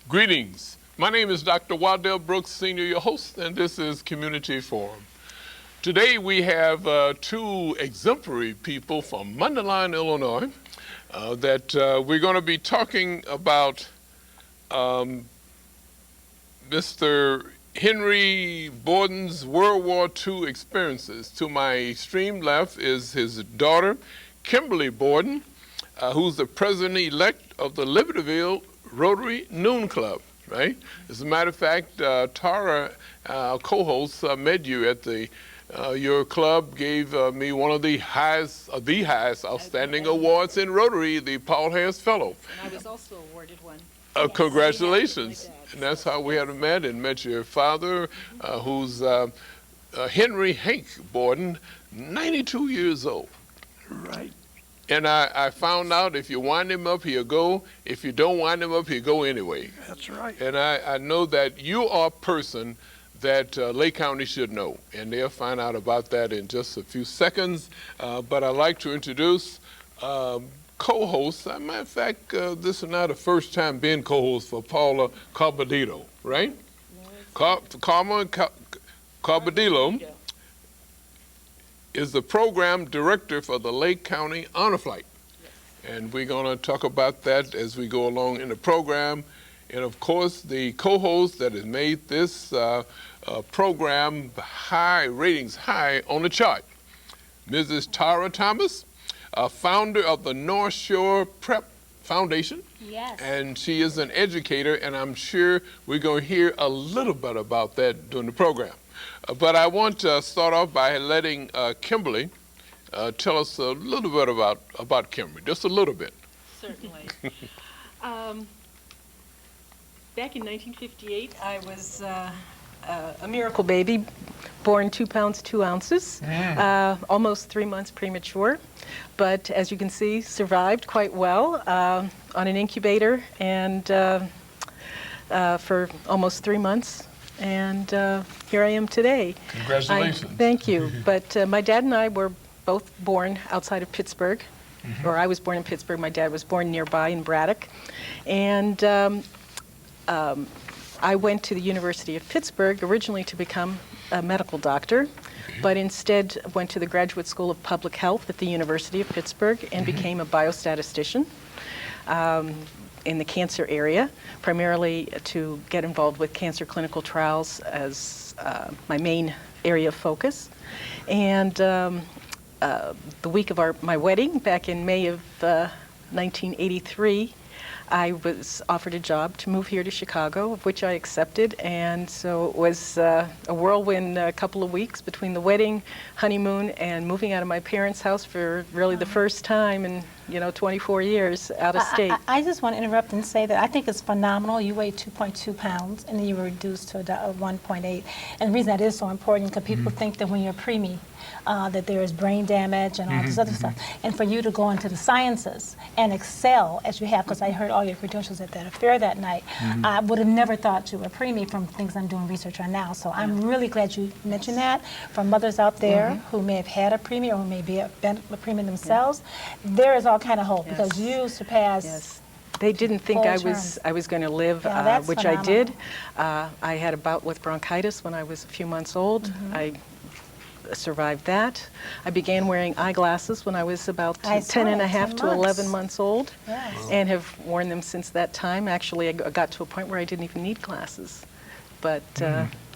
Greetings. My name is Dr. Waddell Brooks, Sr., your host, and this is Community Forum. Today we have two exemplary people from Mundelein, Illinois, that we're going to be talking about Mr. Henry Borden's World War II experiences. To my extreme left is his daughter, Kimberly Borden, who's the president-elect of the Libertyville Rotary Noon Club, right? As a matter of fact, Tara, our co-host, met you at the your club gave me one of the highest outstanding awards in Rotary, the Paul Harris Fellow. And I was also awarded one. Congratulations. And that's how we had met, and met your father, who's Henry Hank Borden, 92 years old. Right. And I found out if you wind him up, he'll go. If you don't wind him up, he'll go anyway. That's right. And I know that you are a person that Lake County should know, and they'll find out about that in just a few seconds. But I'd like to introduce co-host. As a matter of fact, this is not the first time being co-host for Paula Carbadillo, right? Carmen Carbadillo is the program director for the Lake County Honor Flight. Yes. And we're going to talk about that as we go along in the program. And of course, the co-host that has made this program ratings high on the chart, Mrs. Tara Thomas, founder of the North Shore Prep Foundation. Yes. And she is an educator, and I'm sure we're going to hear a little bit about that during the program. But I want to start off by letting Kimberly tell us a little bit about Kimberly, just a little bit. Certainly. Back in 1958, I was a miracle baby, born 2 pounds 2 ounces, almost 3 months premature, but as you can see, survived quite well on an incubator and for almost 3 months. And here I am today. Congratulations. Thank you. But my dad and I were both born outside of Pittsburgh, or I was born in Pittsburgh. My dad was born nearby in Braddock. And I went to the University of Pittsburgh originally to become a medical doctor, but instead went to the Graduate School of Public Health at the University of Pittsburgh and became a biostatistician in the cancer area, primarily to get involved with cancer clinical trials as my main area of focus. And the week of my wedding, back in May of 1983, I was offered a job to move here to Chicago, of which I accepted, and so it was a whirlwind couple of weeks between the wedding, honeymoon, and moving out of my parents' house for really the first time in 24 years out of state. I just want to interrupt and say that I think it's phenomenal. You weigh 2.2 pounds, and then you were reduced to 1.8. And the reason that is so important, because people think that when you're preemie, that there is brain damage and all this other stuff. And for you to go into the sciences and excel as you have, because I heard all your credentials at that affair that night, I would have never thought you were preemie from things I'm doing research on now. So I'm really glad you mentioned that. For mothers out there who may have had a preemie or who may have been a preemie themselves, there is all kind of hope because you surpassed. Yes. They didn't think I was going to live, which phenomenal. I did. I had a bout with bronchitis when I was a few months old. I survived that. I began wearing eyeglasses when I was about 10 and a half to 11 months old, and have worn them since that time. Actually, I got to a point where I didn't even need glasses. But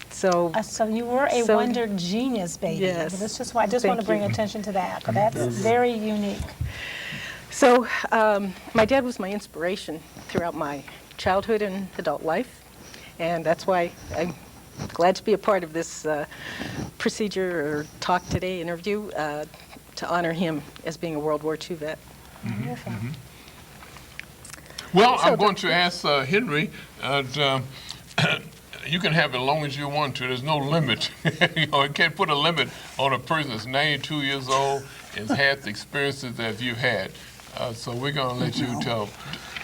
so you were a wonder genius baby. Yes. That's just why I just want to bring attention to that, because that's very unique. So my dad was my inspiration throughout my childhood and adult life, and that's why I'm glad to be a part of this procedure or talk today, interview, to honor him as being a World War II vet. Well, I'm going to ask Henry, you can have it as long as you want to. There's no limit. You can't put a limit on a person that's 92 years old and has had the experiences that you've had. So we're going to let you tell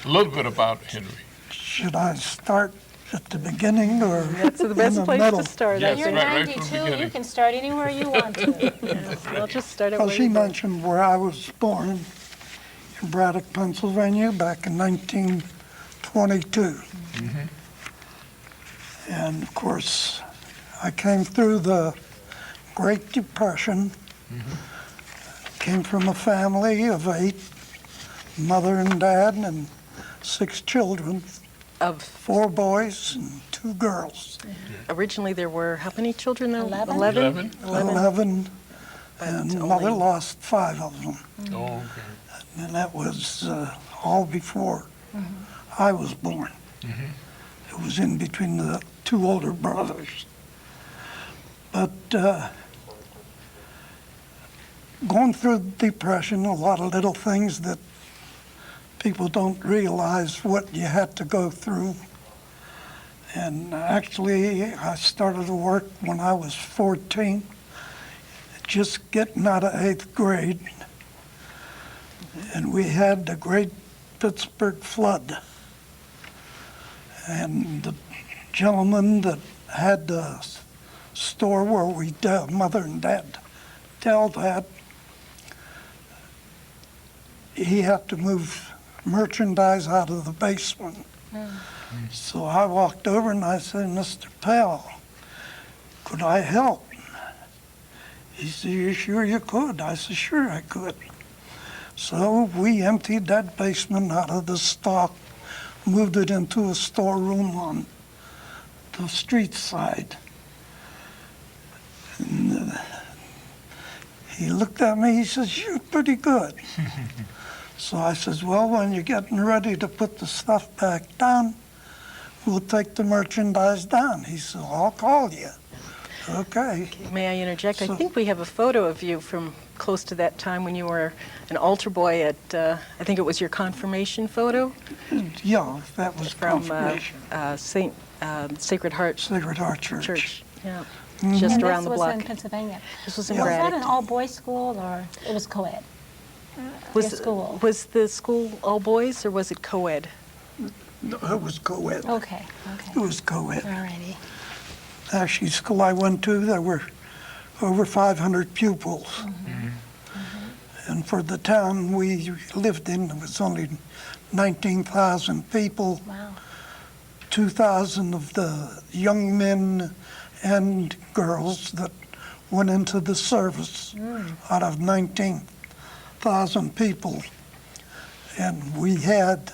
a little bit about Henry. Should I start at the beginning or That's the best in the place middle? to start. Yes, You're right from the 92, you beginning. can start anywhere you want to. We'll just start at Well, where she you were. mentioned where I was born in Braddock, Pennsylvania, back in 1922. And of course, I came through the Great Depression. Came from a family of 8, mother and dad, and 6 children, Of 4 boys and 2 girls. originally there were how many children there? 11. 11? 11, But and mother only- lost 5 of them. Oh, okay. And that was all before I was born. It was in between the 2 older brothers. But going through depression, a lot of little things that people don't realize what you had to go through. And actually, I started to work when I was 14, just getting out of 8th grade. And we had the Great Pittsburgh Flood. And the gentleman that had the store where we, mother and dad dealt at, he had to move merchandise out of the basement. So I walked over and I said, "Mr. Powell, could I help?" He said, "You sure you could?" I said, "Sure I could." So we emptied that basement out of the stock, moved it into a storeroom on the street side. And he looked at me, he says, "You're pretty good." So I says, "Well, when you're getting ready to put the stuff back down, we'll take the merchandise down." He said, "I'll call you." Okay. May I interject? I So- think we have a photo of you from close to that time when you were an altar boy at, I think it was your confirmation photo Yeah, that was from confirmation. Sacred Heart Sacred Heart Church. Church. Yeah, Mm-hmm. just And around the this block. was in Pennsylvania. This was in Yeah. Was that Braddock. an all-boys school or it was co-ed? Your school? Was the school all boys or was it co-ed? No, it was co-ed. Okay, It okay. was co-ed. All righty. Actually, school I went to, there were over 500 pupils. And for the town we lived in, it was only 19,000 people. Wow. 2,000 of the young men and girls that went into the service out of 19,000 people. And we had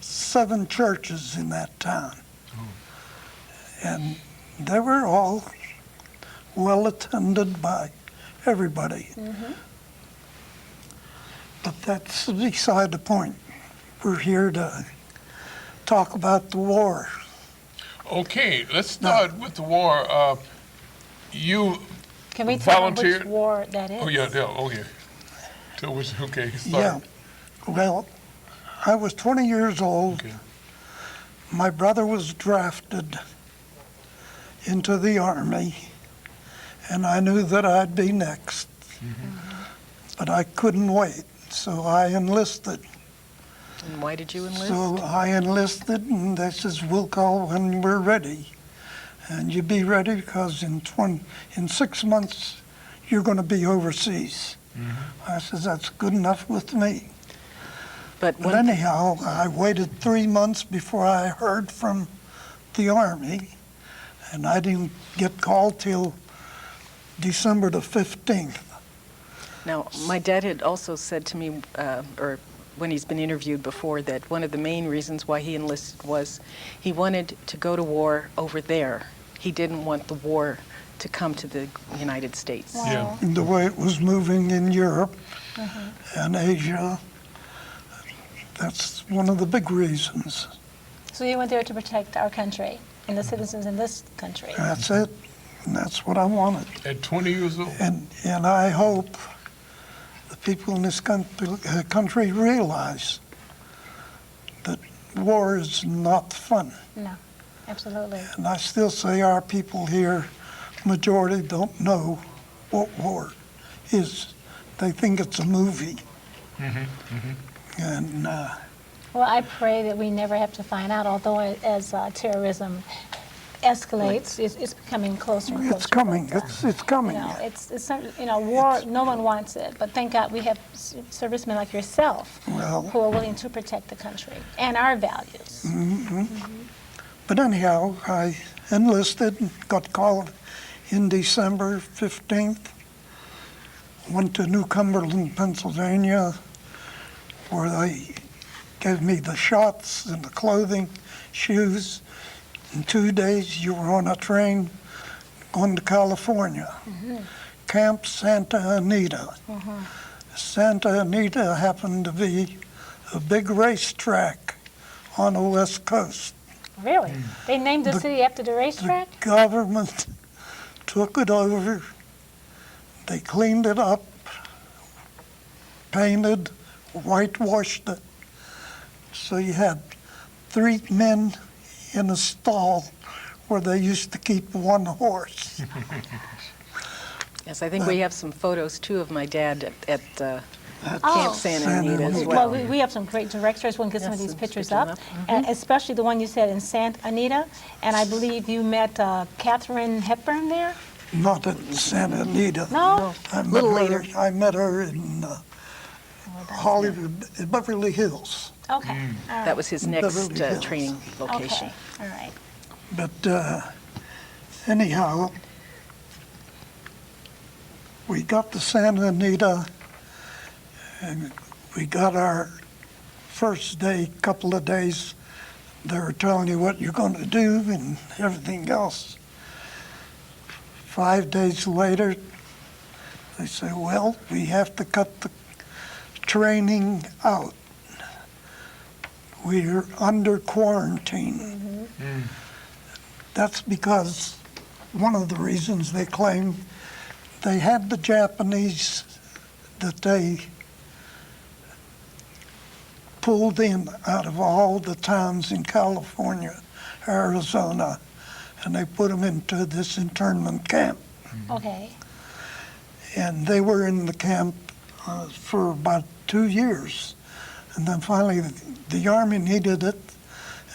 7 churches in that town. And they were all well attended by everybody. But that's beside the point. We're here to talk about the war. Okay, let's start with the war. You Can we tell them which volunteered? war that is? Oh, yeah, okay. So which, okay, Yeah. start. Well, I was 20 years old. Okay. My brother was drafted into the Army, and I knew that I'd be next. But I couldn't wait, so I enlisted. And why did you enlist? So I enlisted, and they says, "We'll call when we're ready. And you be ready because in 6 months, you're going to be overseas." I says, "That's good enough with me." but But anyhow, I waited 3 months before I heard from the Army, and I didn't get called till December the 15th. now, my dad had also said to me, or when he's been interviewed before, that one of the main reasons why he enlisted was he wanted to go to war over there. He didn't want the war to come to the United States. Wow. And the way it was moving in Europe and Asia, that's one of the big reasons. So you went there to protect our country and the citizens in this country. That's it, and that's what I wanted. At 20 years old? And I hope the people in this country realize that war is not fun. No, absolutely. And I still say our people here, majority don't know what war is. They think it's a movie. And Well, I pray that we never have to find out, although as terrorism escalates, it's becoming closer and closer. it's coming, but, it's coming. You know, war, no one wants it, but thank God we have servicemen like yourself Well- who are willing to protect the country and our values. But anyhow, I enlisted, got called in December 15th, went to New Cumberland, Pennsylvania, where they gave me the shots and the clothing, shoes. In 2 days, you were on a train going to California. Camp Santa Anita. Santa Anita happened to be a big racetrack on the West Coast. Really? They named the city after the The racetrack? government took it over. They cleaned it up, painted, whitewashed it. So you had 3 men in a stall where they used to keep 1 horse. Yes, I think we have some photos too of my dad at Oh. Camp Santa Anita as Santa Well, well. we have some great directors. We can get some of Yes, these let's pictures put them up, up. and especially the one you said in Santa Anita. And I believe you met Katharine Hepburn there. Not at Santa Anita. No? I met Little her- later. I met her in Hollywood, Beverly Hills. Okay. All right. That was his next Beverly Hills. training location. Okay. All right. But anyhow, we got to Santa Anita, and we got our first day, couple of days. They were telling you what you're going to do and everything else. 5 days later, they say, well, we have to cut the training out. We're under quarantine. That's because one of the reasons they claim they had the Japanese that they pulled in out of all the towns in California, Arizona, and they put them into this internment camp. Okay. And they were in the camp for about 2 years. And then finally, the Army needed it,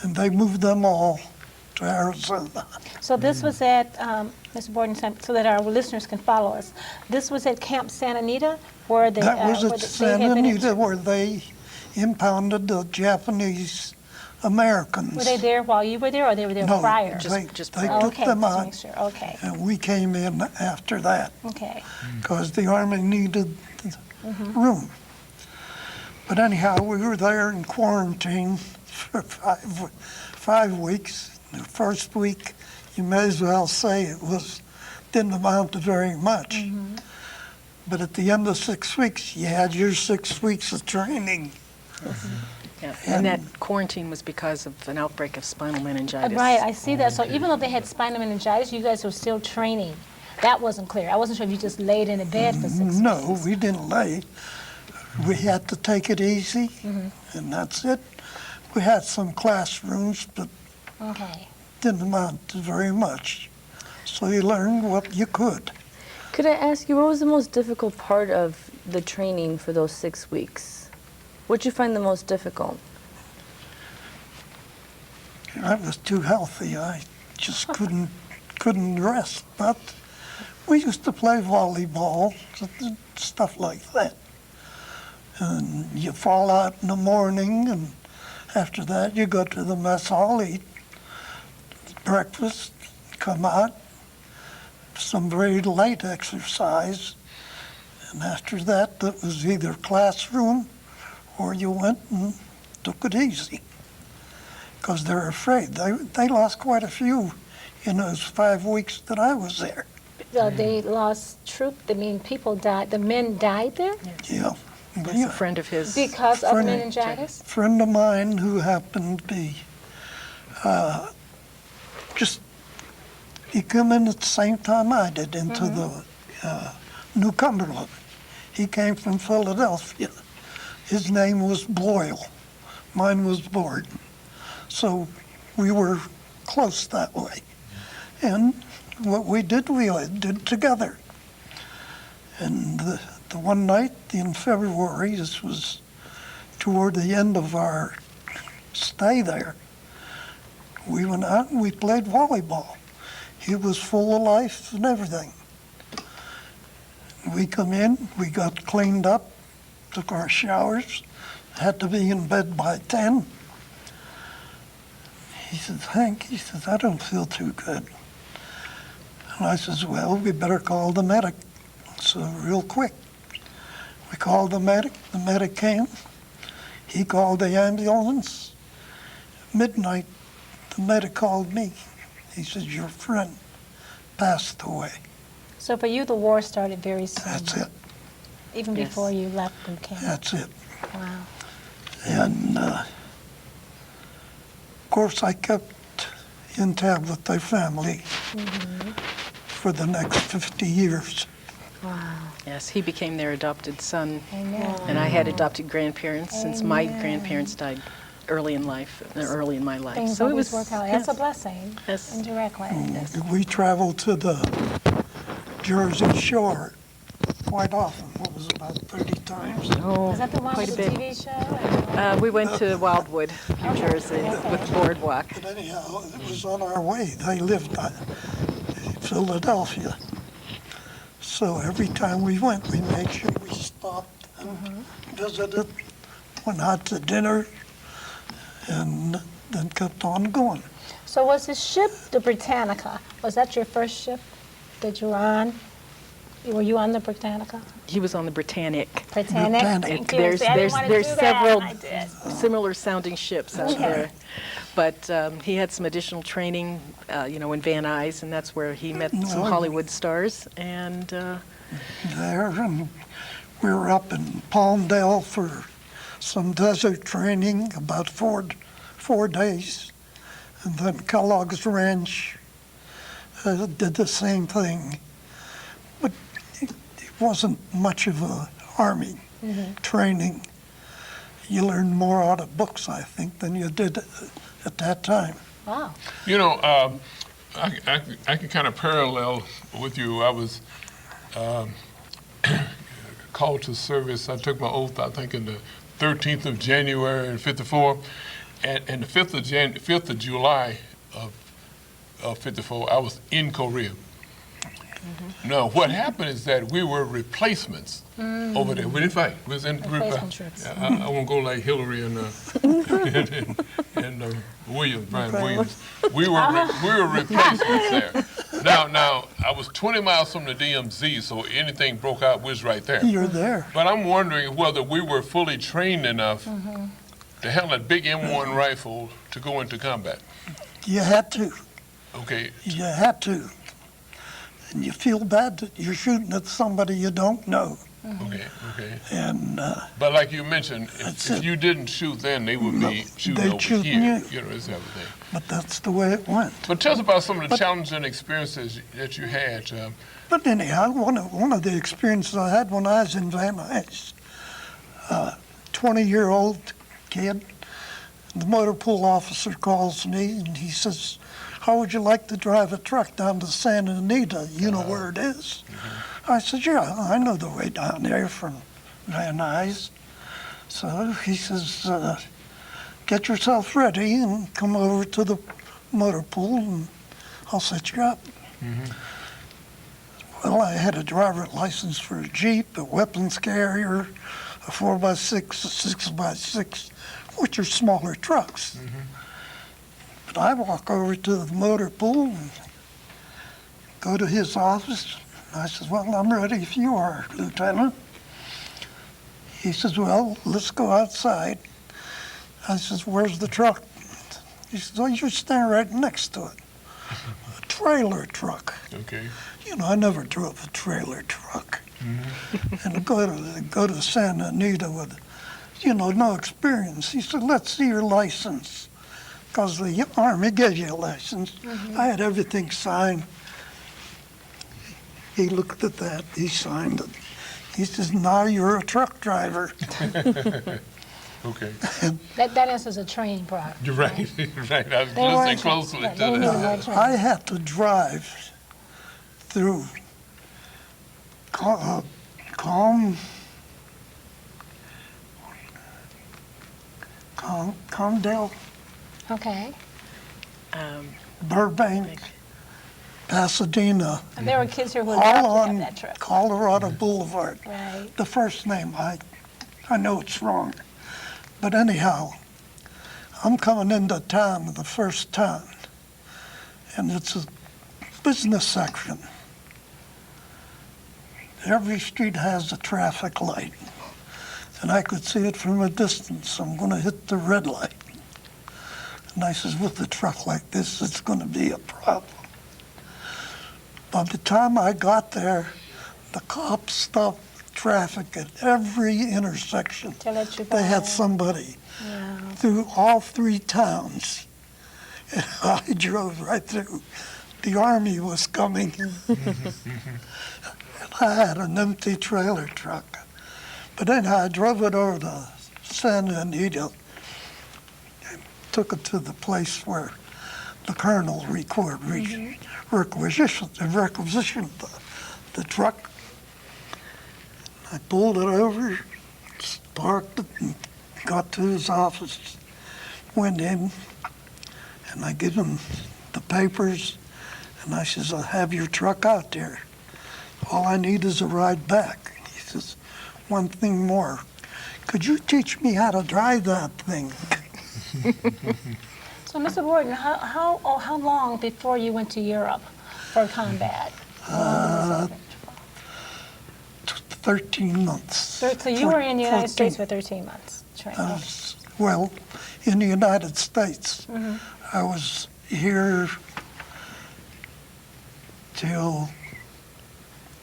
and they moved them all to Arizona. So this was at, Mr. Borden, so that our listeners can follow us. This was at Camp Santa Anita, where they That was where at they Santa had been. Anita where they impounded the Japanese Americans. Were they there while you were there, or they were there No, prior? they, Just they prior. took Okay, them just to out, make sure. Okay. and we came in after that Okay. because the Army needed room. But anyhow, we were there in quarantine for 5 weeks. The first week, you may as well say it didn't amount to very much. But at the end of 6 weeks, you had your 6 weeks of training. Yeah. And that quarantine was because of an outbreak of spinal meningitis. Right, I see that. So even though they had spinal meningitis, you guys were still training. That wasn't clear. I wasn't sure if you just laid in a bed for 6 weeks. No, we didn't lay. We had to take it easy, and that's it. We had some classrooms, but Okay. didn't amount to very much. So you learned what you could. Could I ask you, what was the most difficult part of the training for those 6 weeks? What'd you find the most difficult? I was too healthy. I just couldn't rest. But we used to play volleyball, stuff like that. And you fall out in the morning, and after that you go to the mess hall, eat breakfast, come out, some very light exercise, and after that it was either classroom or you went and took it easy because they're afraid. They lost quite a few in those 5 weeks that I was there. They lost troop. I mean, people died. The men died there Yeah. That's a friend of his. because of Friend- meningitis. Friend of mine who happened to be he come in at the same time I did into the New Cumberland. He came from Philadelphia. His name was Boyle. Mine was Borden. So we were close that way. And what we did together. And the one night in February, this was toward the end of our stay there, we went out and we played volleyball. He was full of life and everything. We come in, we got cleaned up, took our showers, had to be in bed by 10. He says, Hank, he says, I don't feel too good. And I says, well, we better call the medic. So real quick, we called the medic came, he called the ambulance. Midnight, the medic called me. He says, your friend passed away. So for you, the war started very soon. That's it, Even Yes. before you left boot camp. that's it. Wow. And of course, I kept in tab with their family for the next 50 years. Yes, he became their adopted son, Amen. and I had adopted grandparents since my Amen. grandparents died early in life, early in my life. Things So it always was work out. That's a yes. blessing, Yes. indirectly. We traveled to the Jersey Shore quite often. What was it, about 30 times? Oh, Is that the one quite with a the bit. TV show? We went to Wildwood, New Jersey, with the boardwalk. But anyhow, it was on our way. They lived in Philadelphia. So every time we went, we made sure we stopped and visited, went out to dinner, and then kept on going. So was the ship the Britannica? Was that your first ship that you were on? Were you on the Britannica? He was on the Britannic. Britannic? Britannic. Thank you. There's See, I didn't there's wanna there's do that, several and I did. similar sounding ships out there, but he had some additional training, in Van Nuys, and that's where he met some Well, Hollywood stars. And There, and we were up in Palmdale for some desert training, about four days. And then Kellogg's Ranch did the same thing. But it wasn't much of a Army training. You learned more out of books, I think, than you did at that time. Wow. You know, I can kind of parallel with you. I was called to service. I took my oath, I think, in the 13th of January in '54, and the 5th of July of '54, I was in Korea. Now, what happened is that we were replacements over there. We didn't fight. We was in Replacement troops. I won't go like Hillary and Williams, Brian Williams. We were replacements there. Now, I was 20 miles from the DMZ, so anything broke out, we was right there. You're there. But I'm wondering whether we were fully trained enough to handle that big M1 rifle to go into combat. You had to. Okay, You had to. And you feel bad that you're shooting at somebody you don't know. okay. And But like you mentioned, That's if it. you didn't shoot then, they would No, be shooting they'd over shoot here. you. This type of thing. but that's the way it went. But tell us about some of the challenging experiences that you had. But anyhow, one of the experiences I had when I was in Van Nuys, 20-year-old kid, the motor pool officer calls me and he says, how would you like to drive a truck down to Santa Anita? You know where it is? I said, yeah, I know the way down there from Van Nuys. So he says, get yourself ready and come over to the motor pool and I'll set you up. Well, I had a driver license for a Jeep, a weapons carrier, a 4x6, a 6x6, which are smaller trucks. But I walk over to the motor pool and go to his office. I says, well, I'm ready if you are, Lieutenant. He says, well, let's go outside. I says, where's the truck? He says, oh, you're standing right next to it. A trailer truck. Okay. You know, I never drove a trailer truck. And go to Santa Anita with, no experience. He said, let's see your license. Because the Army gave you a license. I had everything signed. He looked at that, he signed it. He says, now you're a truck driver. Okay. That answers a training part. You're right. Right. I was They weren't listening closely trained. to They needed that. more training. I had to drive through Comdale, Okay. Burbank, Pasadena, And there were kids here who would all love to have on that trip. Colorado Boulevard. Right. The first name, I know it's wrong. But anyhow, I'm coming into town the first time, and it's a business section. Every street has a traffic light, and I could see it from a distance. I'm going to hit the red light. And I says, with a truck like this, it's going to be a problem. By the time I got there, the cops stopped traffic at every intersection. To let you They had by. somebody Yeah. through all three towns. And I drove right through. The Army was coming. And I had an empty trailer truck. But then I drove it over to Santa Anita and took it to the place where the colonel requisitioned the truck. I pulled it over, parked it, and got to his office, went in, and I give him the papers, and I says, I have your truck out there. All I need is a ride back. He says, one thing more. Could you teach me how to drive that thing? So, Mr. Borden, how long before you went to Europe for combat? 13 months. So you were in the United 14. States for 13 months training. Well, in the United States. I was here till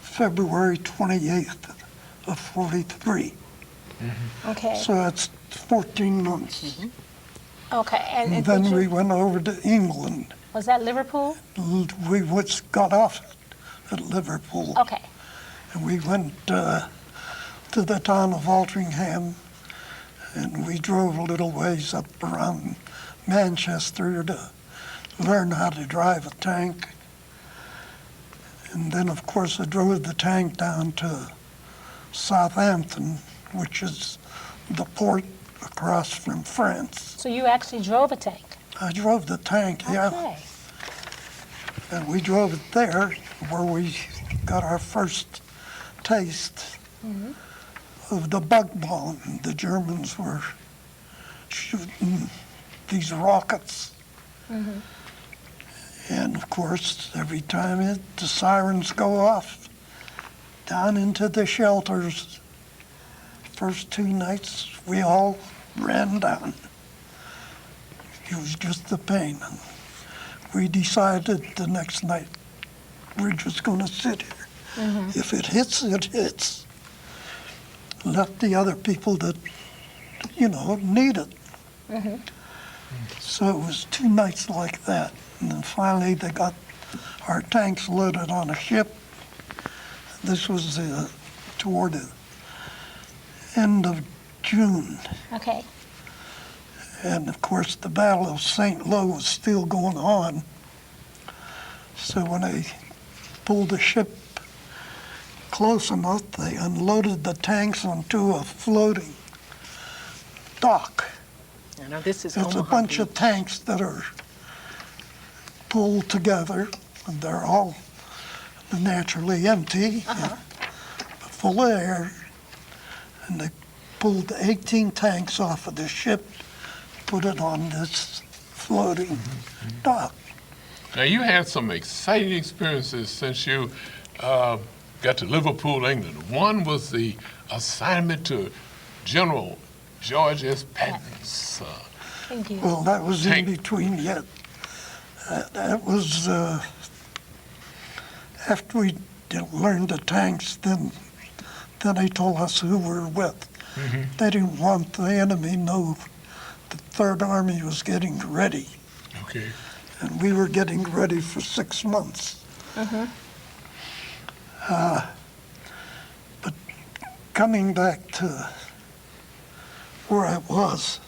February 28th of 43. Okay. So that's 14 months. Okay. And Then did we you, went over to England. was that Liverpool? We got off at Liverpool. Okay. And we went to the town of Altrincham, and we drove a little ways up around Manchester to learn how to drive a tank. And then, of course, I drove the tank down to Southampton, which is the port across from France. So you actually drove a tank? I drove the tank, yeah. Okay. And we drove it there where we got our first taste of the bug bomb. The Germans were shooting these rockets. And of course, every time the sirens go off, down into the shelters. First 2 nights, we all ran down. It was just the pain. And we decided the next night we're just going to sit here. If it hits, it hits. Let the other people that, need it. So it was 2 nights like that. And then finally they got our tanks loaded on a ship. This was toward the end of June. Okay. And of course the Battle of St. Lo was still going on. So when they pulled the ship close enough, they unloaded the tanks onto a floating dock. Now, this is It's a Omaha bunch of Beach. tanks that are pulled together, and they're all naturally empty, but full of air. And they pulled 18 tanks off of the ship, put it on this floating dock. Now, you had some exciting experiences since you got to Liverpool, England. One was the assignment to General George S. Patton's. Thank you. Well, that was in Tank. between yet. That was after we learned the tanks, then they told us who we were with. They didn't want the enemy to know the Third Army was getting ready. Okay. And we were getting ready for 6 months. But coming back to where I was,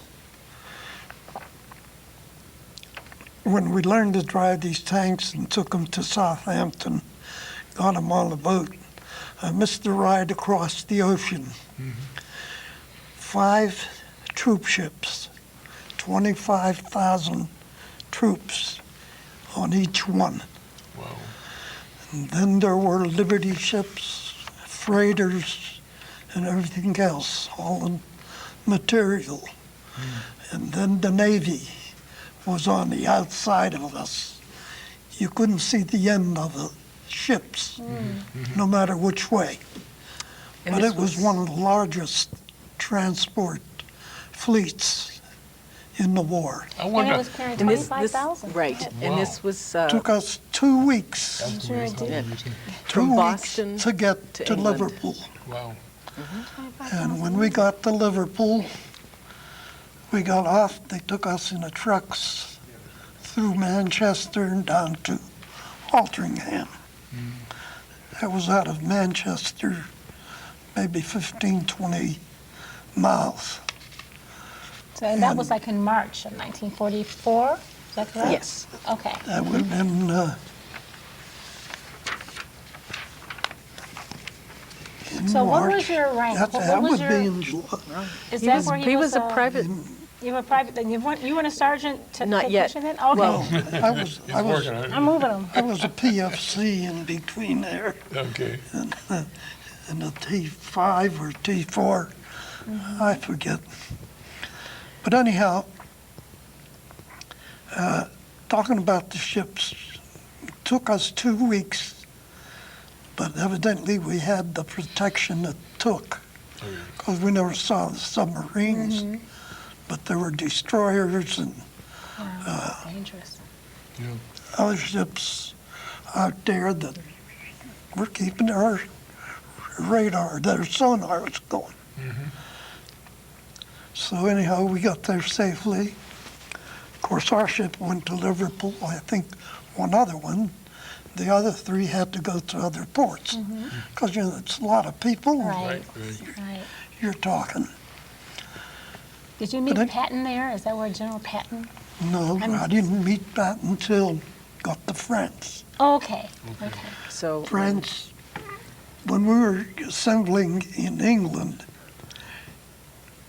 when we learned to drive these tanks and took them to Southampton, got them on the boat, I missed the ride across the ocean. 5 troop ships, 25,000 troops on each one. Wow. And then there were Liberty ships, freighters, and everything else, all in material. And then the Navy was on the outside of us. You couldn't see the end of the ships, no matter which way. And But this it was one of the largest transport fleets in the war. I And it wonder, was carrying And this, 25,000. right, and this was Took us 2 weeks, Sure it did. from 2 Boston weeks to get to to England. Liverpool. wow. And when we got to Liverpool, we got off, they took us in the trucks through Manchester and down to Altrincham. That was out of Manchester, maybe 15, 20 miles. So and that was like in March of 1944, is that correct? Yes. Okay. That would have been in So what was March. your rank? That, What that was would your- be in July. Is He that was, where he was a uh, private, You were private, then you weren't a sergeant Not yet. technician then? Okay. Well, I was I'm moving them. I was a PFC in between there Okay. and a T5 or T4, I forget. But anyhow, talking about the ships, it took us 2 weeks, but evidently we had the protection it took, because we never saw the submarines, but there were destroyers and Dangerous. other ships out there that were keeping our radar, their sonar was going. So anyhow, we got there safely. Of course, our ship went to Liverpool, I think one other one. The other 3 had to go to other ports, because, it's a lot of people Right. Right. Right. you're talking. Did you meet But I- Patton there? Is that where General Patton? No, I didn't meet that until got to France. Oh, okay. Okay. so, France, when we were assembling in England,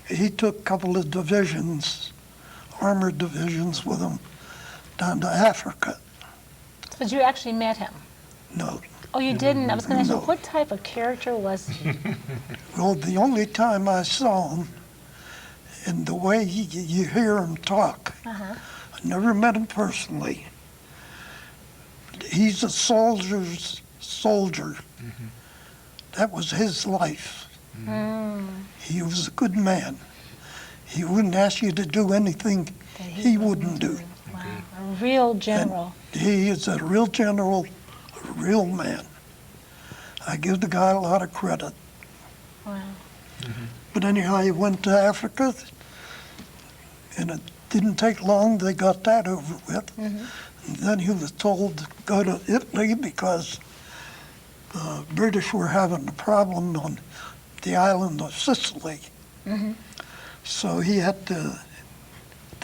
he took a couple of divisions, armored divisions with him down to Africa. But you actually met him? No, Oh, you didn't? I was going to ask you, No. what type of character was he? well, the only time I saw him, and the way you hear him talk, Uh-huh. I never met him personally. He's a soldier's soldier. That was his life. He was a good man. He wouldn't ask you to do anything That he wouldn't do. Wow. A real general. He is a real general, a real man. I give the guy a lot of credit. Wow. But anyhow, he went to Africa, and it didn't take long, they got that over with. And then he was told to go to Italy because the British were having a problem on the island of Sicily. So he had to,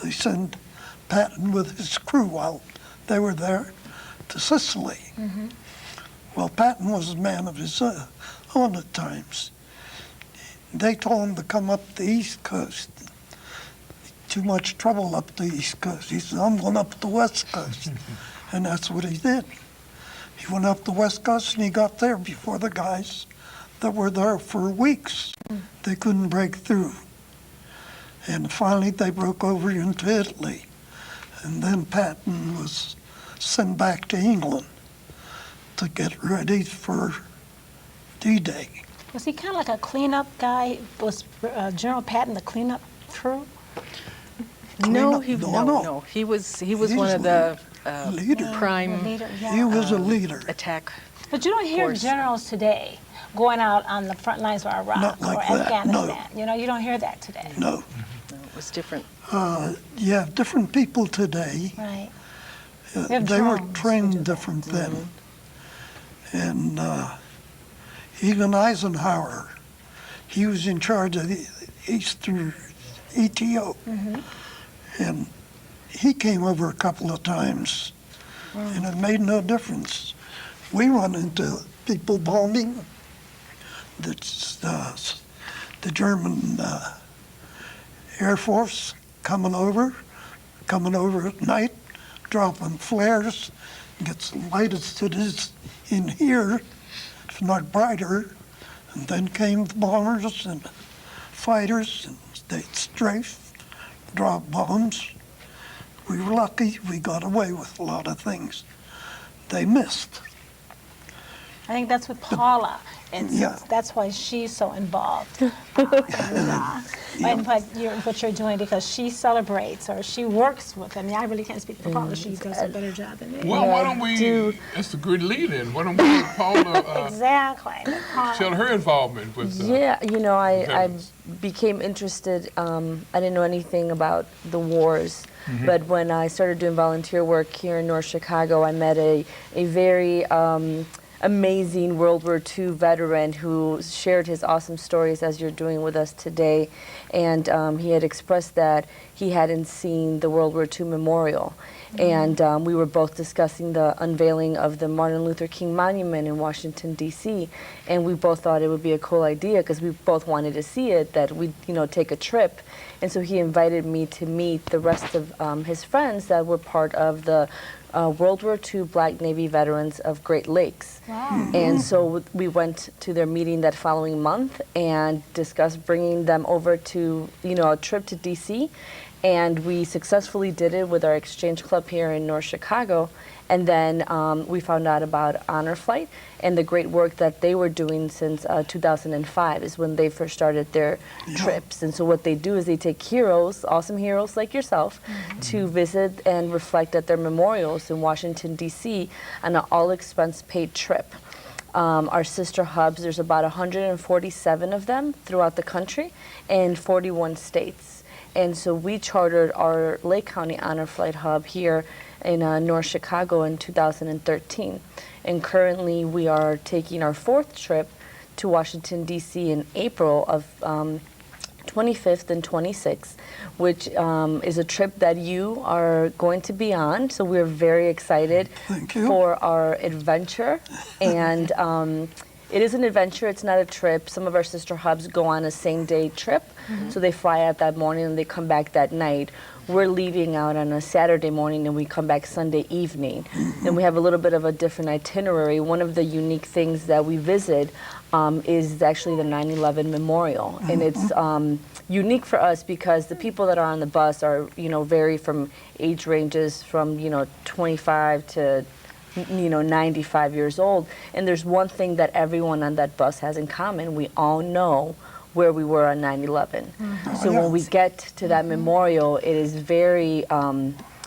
they send Patton with his crew while they were there to Sicily. Well, Patton was a man of his own at times. They told him to come up the East Coast. Too much trouble up the East Coast. He said, I'm going up the West Coast. And that's what he did. He went up the West Coast and he got there before the guys that were there for weeks. They couldn't break through. And finally they broke over into Italy. And then Patton was sent back to England to get ready for D-Day. Was he kind of like a cleanup guy? Was General Patton the cleanup crew? no, Cleanup? he, No, no, no. he was He's one of the Leader. The prime leader, yeah. He was a leader. attack. But you don't hear course. generals today going out on the front lines of Iraq Not or like that, no. Afghanistan. You don't hear that today. No. It was different. You have different people today. Right. We have They were drones who do trained that. different then. And even Eisenhower, he was in charge of the Eastern ETO. And he came over a couple of times, and it made no difference. We run into people bombing. That's the German Air Force coming over at night, dropping flares, gets light as it is in here, if not brighter. And then came the bombers and fighters, and they strafe drop bombs. We were lucky we got away with a lot of things they missed. I think that's with Paula, and Yeah. that's why she's so involved. And what you're doing, because she celebrates or she works with. I mean, I really can't speak for Paula. She does a better job than me. Well, why don't we, that's a good lead in. Why don't we let Paula Exactly. Paula. tell her involvement with Yeah, you know, I veterans. became interested. I didn't know anything about the wars, but when I started doing volunteer work here in North Chicago, I met a very amazing World War II veteran who shared his awesome stories as you're doing with us today. And he had expressed that he hadn't seen the World War II memorial. And we were both discussing the unveiling of the Martin Luther King Monument in Washington, D.C. And we both thought it would be a cool idea because we both wanted to see it, that we'd take a trip. And so he invited me to meet the rest of his friends that were part of the World War II Black Navy veterans of Great Lakes. Wow. And so we went to their meeting that following month and discussed bringing them over to, a trip to DC. And we successfully did it with our exchange club here in North Chicago. And then we found out about Honor Flight and the great work that they were doing since 2005 is when they first started their trips. And so what they do is they take heroes, awesome heroes like yourself, to visit and reflect at their memorials in Washington, D.C. on an all-expense-paid trip. Our sister hubs, there's about 147 of them throughout the country in 41 states. And so we chartered our Lake County Honor Flight hub here in North Chicago in 2013. And currently we are taking our 4th trip to Washington, D.C. in April of 25th and 26th, which is a trip that you are going to be on. So we're very excited Thank you. for our adventure. And it is an adventure, it's not a trip. Some of our sister hubs go on a same-day trip. So they fly out that morning and they come back that night. We're leaving out on a Saturday morning and we come back Sunday evening. Then we have a little bit of a different itinerary. One of the unique things that we visit is actually the 9/11 Memorial. And it's unique for us because the people that are on the bus are, vary from age ranges from, 25 to 95 years old. And there's one thing that everyone on that bus has in common. We all know where we were on 9/11. So when we get to that memorial, it is very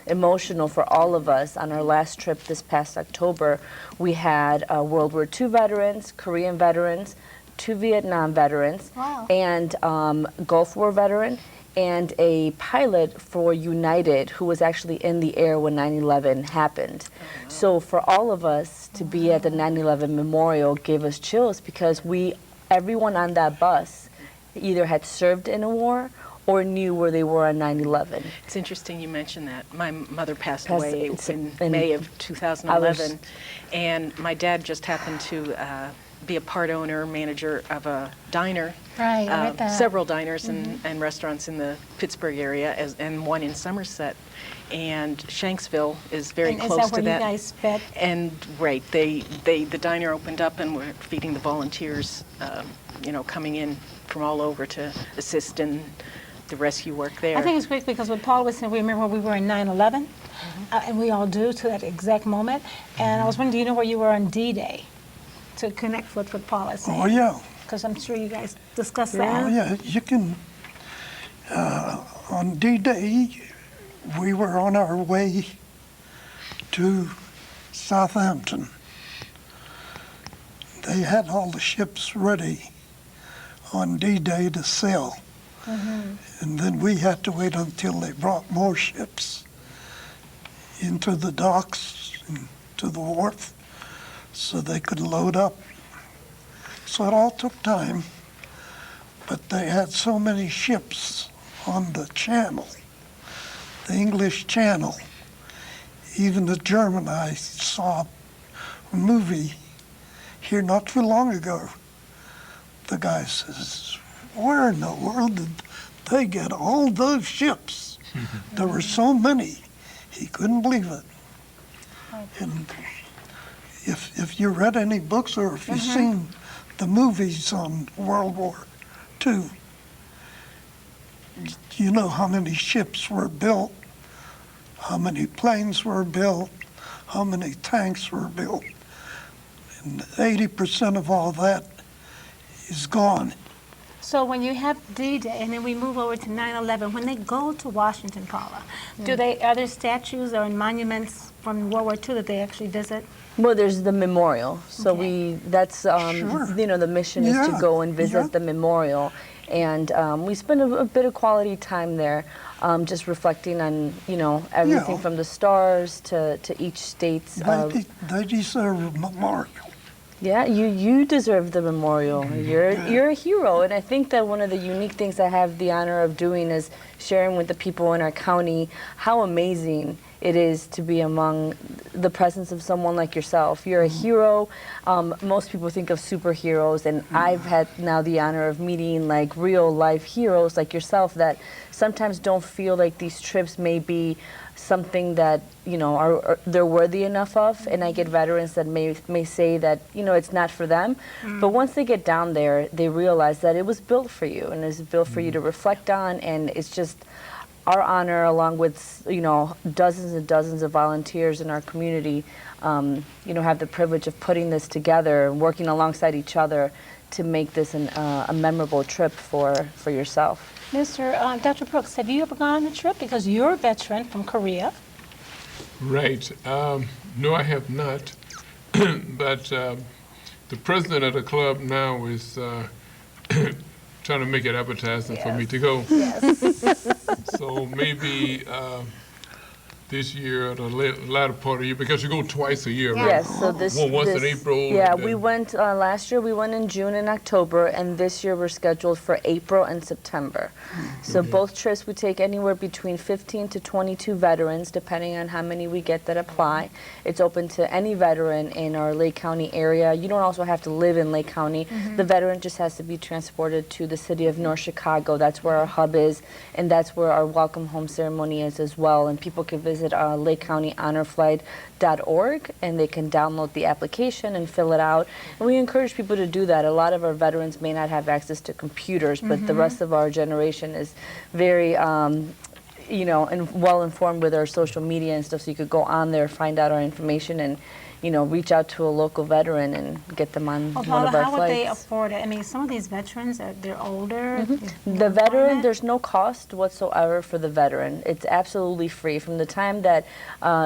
emotional for all of us. On our last trip this past October, we had World War II veterans, Korean veterans, 2 Vietnam veterans, Wow. and Gulf War veteran, and a pilot for United who was actually in the air when 9/11 happened. So for all of us to be at the 9/11 memorial gave us chills because everyone on that bus either had served in a war or knew where they were on 9/11. It's interesting you mentioned that. My mother passed Passed- away it's in in- May of 2011, and my dad just happened to be a part owner, manager of a diner. Right, I read that. Several diners and restaurants in the Pittsburgh area, and one in Somerset. And Shanksville is very And close is that to where that. you guys sped? And right, the diner opened up and we're feeding the volunteers, coming in from all over to assist in the rescue work there. I think it's great because what Paul was saying, we remember we were in 9/11, and we all do to that exact moment. And I was wondering, do you know where you were on D-Day? To connect with what Paul is saying. Oh, yeah. Because I'm sure you guys discussed Oh, that. yeah, you can, on D-Day, we were on our way to Southampton. They had all the ships ready on D-Day to sail. And then we had to wait until they brought more ships into the docks, and to the wharf, so they could load up. So it all took time, but they had so many ships on the channel, the English Channel. Even the German, I saw a movie here not too long ago. The guy says, where in the world did they get all those ships? There were so many. He couldn't believe it. And if you read any books or if you've seen the movies on World War II, Do you know how many ships were built? How many planes were built? How many tanks were built? And 80% of all that is gone. So when you have D-Day and then we move over to 9/11, when they go to Washington, Paula, are there statues or monuments from World War II that they actually visit? Well, there's the memorial. So Okay. that's, Sure. the mission is to Yeah, go and visit yeah. the memorial. And we spend a bit of quality time there, just reflecting on, everything Yeah. from the stars to each state's. They deserve a memorial. Yeah, you deserve the memorial. You're a hero, and I think that one of the unique things I have the honor of doing is sharing with the people in our county how amazing it is to be among the presence of someone like yourself. You're a hero. Most people think of superheroes, and I've had now the honor of meeting like real life heroes like yourself that sometimes don't feel like these trips may be something that are they're worthy enough of, and I get veterans that may say that it's not for them, but once they get down there, they realize that it was built for you, and it's built for you to reflect on, and it's just our honor, along with dozens and dozens of volunteers in our community, have the privilege of putting this together and working alongside each other to make this a memorable trip for yourself. Dr. Brooks, have you ever gone on a trip? Because you're a veteran from Korea. Right. No, I have not. But the president of the club now is trying to make it appetizing for me to go. Yes. So maybe this year, or the latter part of the year, because you go twice a year, right? Yes, so this Once in this- April. Yeah, and we then- went last year. We went in June and October, and this year we're scheduled for April and September. So both trips we take anywhere between 15 to 22 veterans, depending on how many we get that apply. It's open to any veteran in our Lake County area. You don't also have to live in Lake County. The veteran just has to be transported to the city of North Chicago. That's where our hub is, and that's where our welcome home ceremony is as well. And people can visit Lake County honorflight.org, and they can download the application and fill it out. And we encourage people to do that. A lot of our veterans may not have access to computers, but the rest of our generation is very and well informed with our social media and stuff, so you could go on there, find out our information, and reach out to a local veteran and get them on Well, one Paula, of our how would they flights. afford it? I mean, some of these veterans, they're older. The veteran, there's no cost whatsoever for the veteran. It's absolutely free. From the time that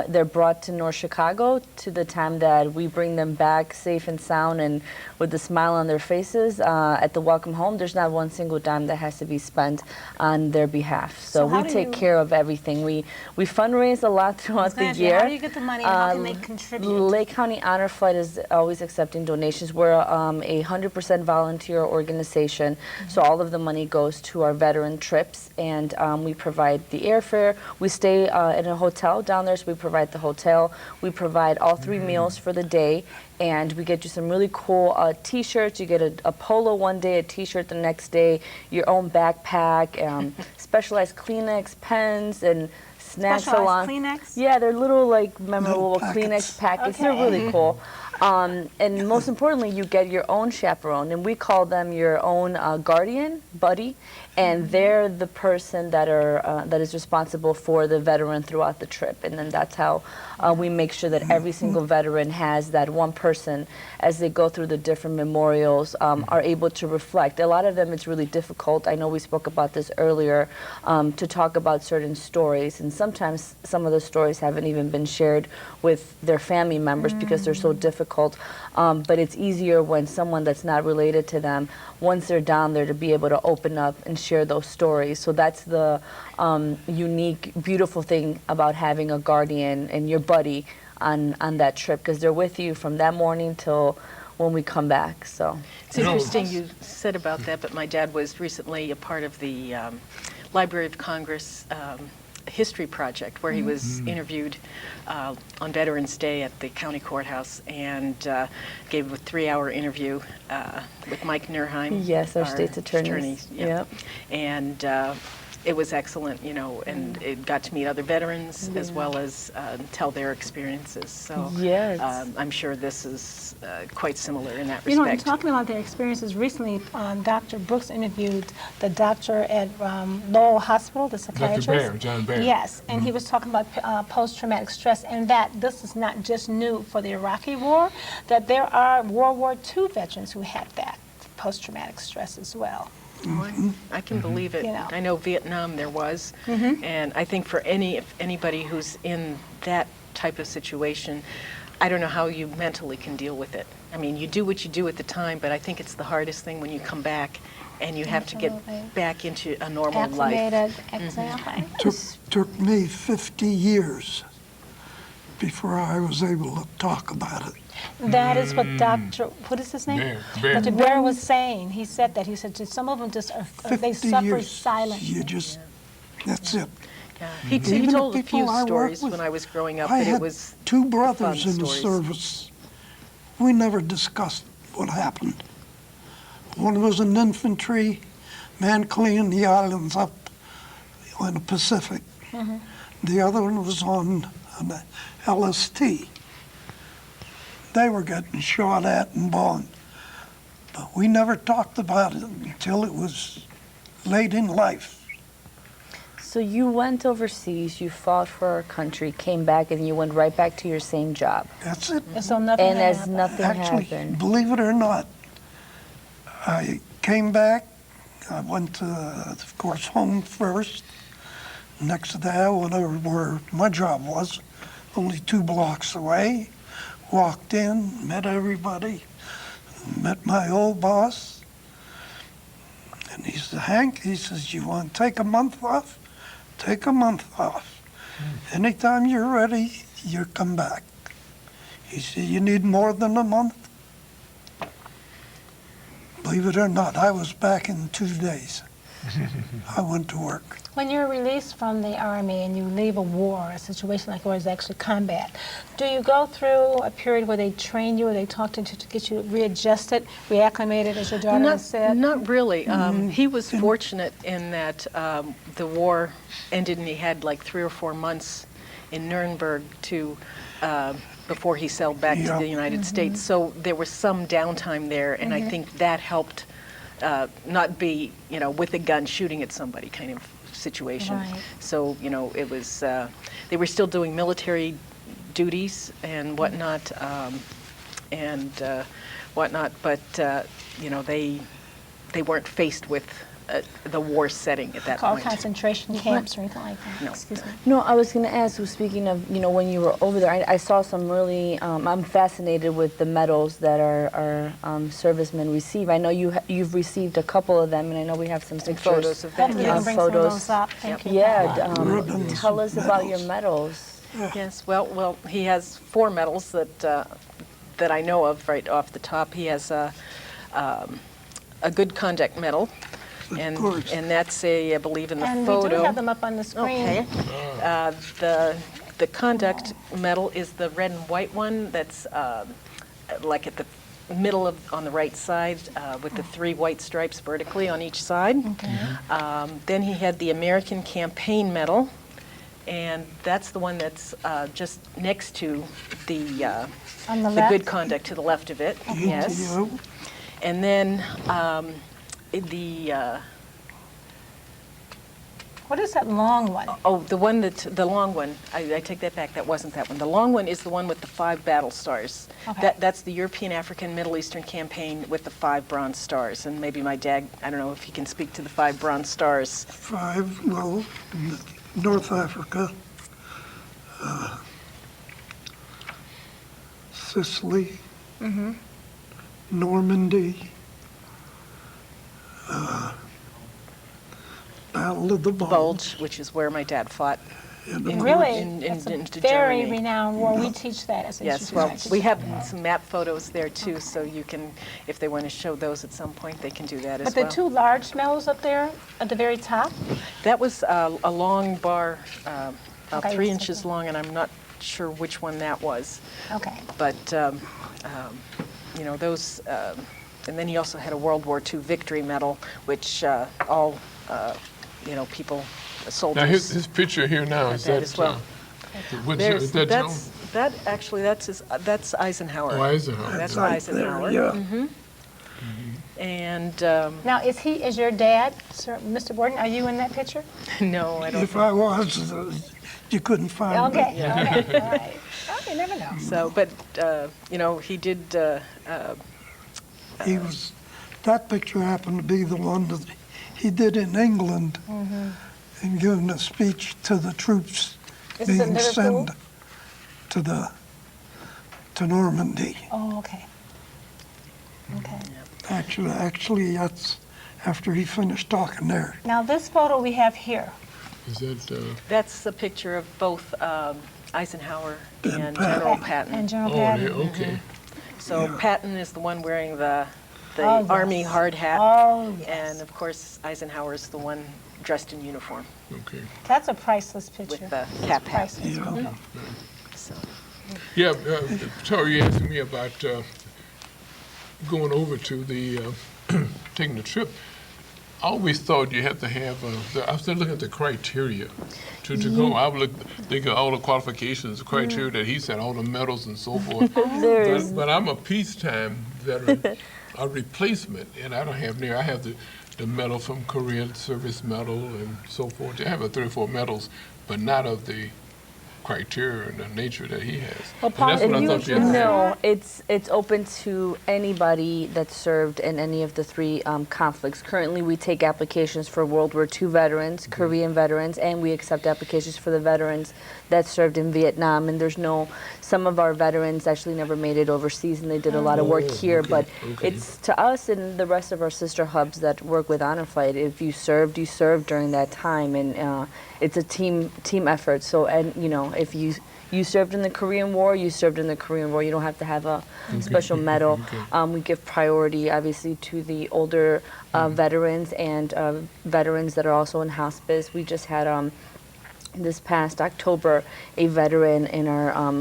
they're brought to North Chicago to the time that we bring them back safe and sound and with a smile on their faces at the welcome home, there's not one single dime that has to be spent on their behalf. So how we do take you- care of everything. We fundraise a lot throughout the year. How do you get the money and how can they contribute? Lake County Honor Flight is always accepting donations. We're a 100% volunteer organization, so all of the money goes to our veteran trips, and we provide the airfare. We stay in a hotel down there, so we provide the hotel. We provide all 3 meals for the day, and we get you some really cool T-shirts. You get a polo one day, a T-shirt the next day, your own backpack, specialized Kleenex pens, and snacks Specialized along. Kleenex? Yeah, they're little like memorable Little packets. Kleenex packets. They're Okay. really cool. And most importantly, you get your own chaperone, and we call them your own guardian, buddy, and they're the person that is responsible for the veteran throughout the trip. And then that's how we make sure that every single veteran has that one person as they go through the different memorials, are able to reflect. A lot of them, it's really difficult. I know we spoke about this earlier, to talk about certain stories, and sometimes some of the stories haven't even been shared with their family members because they're so difficult. But it's easier when someone that's not related to them, once they're down there, to be able to open up and share those stories. So that's the unique, beautiful thing about having a guardian and your buddy on that trip, because they're with you from that morning till when we come back. So It's You know- interesting you said about that, but my dad was recently a part of the Library of Congress history project, where he was interviewed on Veterans Day at the county courthouse, and gave a 3-hour interview with Mike Nerheim. Yes, our state's attorney. Yeah. Yep. And it was excellent, you know, and it got to meet other veterans as well as tell their experiences. So Yes. I'm sure this is quite similar in that You know, and respect. talking about their experiences, recently Dr. Brooks interviewed the doctor at Lowell Hospital, the psychiatrist. Baer, John Baer. Yes, and he was talking about post-traumatic stress, and that this is not just new for the Iraqi War, that there are World War II veterans who had that post-traumatic stress as well. I can believe it. You know. I know Vietnam there was, and I think for anybody who's in that type of situation, I don't know how you mentally can deal with it. I mean, you do what you do at the time, but I think it's the hardest thing when you come back and you have to Absolutely. get back into a normal life. Acclimated, exactly. Took me 50 years before I was able to talk about it. That is what Dr. What is his name? Baer. Dr. Baer was saying. He said that. He said just some of them just are, they 50 suffer years, silently. you just, that's it. Yeah. He Even the told a few people I work stories with, when I was growing up, I but it had was 2 fun brothers in the stories. service. We never discussed what happened. One was an infantry man cleaning the islands up in the Pacific. The other one was on an LST. They were getting shot at and bombed. But we never talked about it until it was late in life. So you went overseas, you fought for our country, came back, and you went right back to your same job. That's it. And so nothing And as happened. nothing Actually, happened. believe it or not, I came back. I went to, of course, home first. Next to that, I went over where my job was, only 2 blocks away. Walked in, met everybody, met my old boss. And he said, Hank, he says, you want to take a month off? Take a month off. Anytime you're ready, you come back. He said, you need more than a month? Believe it or not, I was back in 2 days. I went to work. When you're released from the Army and you leave a war, a situation like where it's actually combat, do you go through a period where they train you or they talk to you to get you readjusted, reacclimated, as your daughter has said? Not really. He was fortunate in that the war ended and he had like 3 or 4 months in Nuremberg to before he sailed back to Yeah. the United States. So there was some downtime there, and I think that helped not be, you know, with a gun shooting at somebody kind of situation. Right. So, you know, it was, they were still doing military duties and whatnot, but, you know, they weren't faced with the war setting at that Called point. concentration camps or anything like that? No. Excuse me. No, I was going to ask, speaking of, you know, when you were over there, I saw some really, I'm fascinated with the medals that our servicemen receive. I know you've received a couple of them, and I know we have some pictures. Photos of that, Hopefully you yes. can bring some of photos. those up. Thank you. Yeah, Ribbons, tell us about your medals. medals. Yes, well, he has 4 medals that I know of right off the top. He has a good conduct medal, and course. that's I believe in the And photo. we do have them up on the screen. Okay. The conduct medal is the red and white one that's like at the middle of on the right side with the 3 white stripes vertically on each side. Then he had the American Campaign Medal, and that's the one that's just next to the On the the left? good conduct to the left of it. Yes. GTO. And then What is that long one? the long one, I take that back, that wasn't that one. The long one is the one with the 5 battle stars. Okay. That's the European, African, Middle Eastern campaign with the 5 bronze stars. And maybe my dad, I don't know if he can speak to the 5 bronze stars. 5, well, North Africa, Sicily, Normandy, Battle of the Bulge, which is where my dad fought. and Really? in It's a into very Germany. renowned war. We teach that as Yes, well, instructors. we have some map photos there too, so you can, if they want to show those at some point, they can do that as But the well. 2 large medals up there at the very top? That was a long bar, about Okay, 3 yes, inches okay. long, and I'm not sure which one that was. Okay. But, you know, those, and then he also had a World War II Victory Medal, which all, people, Now, soldiers. his picture here now, is that that, as well. is that Jones? That's Eisenhower. Oh, Eisenhower. That's Right Eisenhower. there, yeah. And Now, is your dad, Sir, Mr. Borden, are you in that picture? no, I don't. If I was, you couldn't find me. Okay, okay, all right. Oh, you never know. So, but he did. He was, that picture happened to be the one that he did in England in giving a speech to the troops Is this in being Liverpool? sent to Normandy. Oh, okay. Okay. Actually, that's after he finished talking there. Now, this photo we have here, Is that, That's a picture of both Eisenhower And and Patton. General and Patton. General oh, yeah, Patton. okay. So Patton is the one wearing the Oh, yes. Army hard hat, Oh, yes. and of course Eisenhower is the one dressed in uniform Okay. That's a priceless picture. with the It's cap hat. priceless. Yeah. So, Yeah, Tori, you asked me about going over to the, taking the trip. I always thought you had to have, I was looking at the criteria to go. I would think of all the qualifications, the criteria that he said, all the medals and so forth. There's But I'm a peacetime veteran, a replacement, and I don't have I have the medal from Korean Service Medal and so forth. I have 3 or 4 medals, but not of the criteria and the nature that he has. Well, And that's Paul, what I if thought you- you had to have. No, it's open to anybody that served in any of the 3 conflicts. Currently, we take applications for World War II veterans, Korean veterans, and we accept applications for the veterans that served in Vietnam. And some of our veterans actually never made it overseas, and they did a lot of work Oh, here. okay, But okay. it's to us and the rest of our sister hubs that work with Honor Flight. If you served, you served during that time, and it's a team effort. So, and if you served in the Korean War, you served in the Korean War. You don't have to have a special medal. Okay. We give priority, obviously, to the older veterans and veterans that are also in hospice. We just had this past October a veteran in our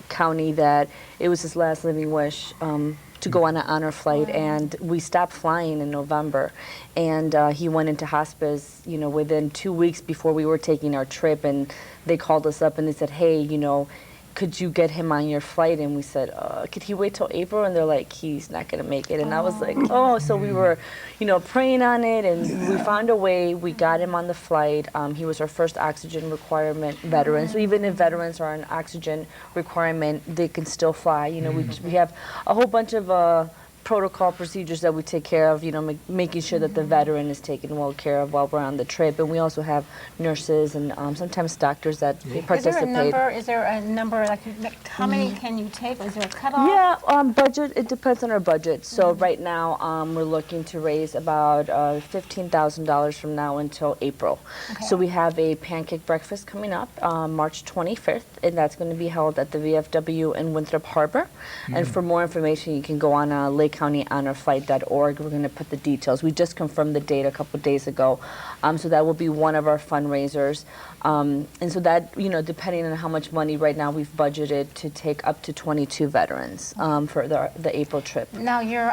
county that it was his last living wish to go on an honor flight, and we stopped flying in November, and he went into hospice, within 2 weeks before we were taking our trip, and they called us up and they said, hey, could you get him on your flight? And we said, could he wait till April? And they're like, he's not going to make it. And I was like, oh, so we were, praying on it, and we found a way. We got him on the flight. He was our first oxygen requirement veteran. So even if veterans are on oxygen requirement, they can still fly. We have a whole bunch of protocol procedures that we take care of, making sure that the veteran is taken well care of while we're on the trip. And we also have nurses and sometimes doctors that participate. Is there a number, like how many can you take? Is there a cutoff? Yeah, budget, it depends on our budget. So right now, we're looking to raise about $15,000 from now until April. Okay. So we have a pancake breakfast coming up March 25th, and that's going to be held at the VFW in Winthrop Harbor. And for more information, you can go on LakeCountyHonorFlight.org. We're going to put the details. We just confirmed the date a couple days ago. So that will be one of our fundraisers. And so that, depending on how much money right now we've budgeted to take up to 22 veterans for the April trip. Now, your,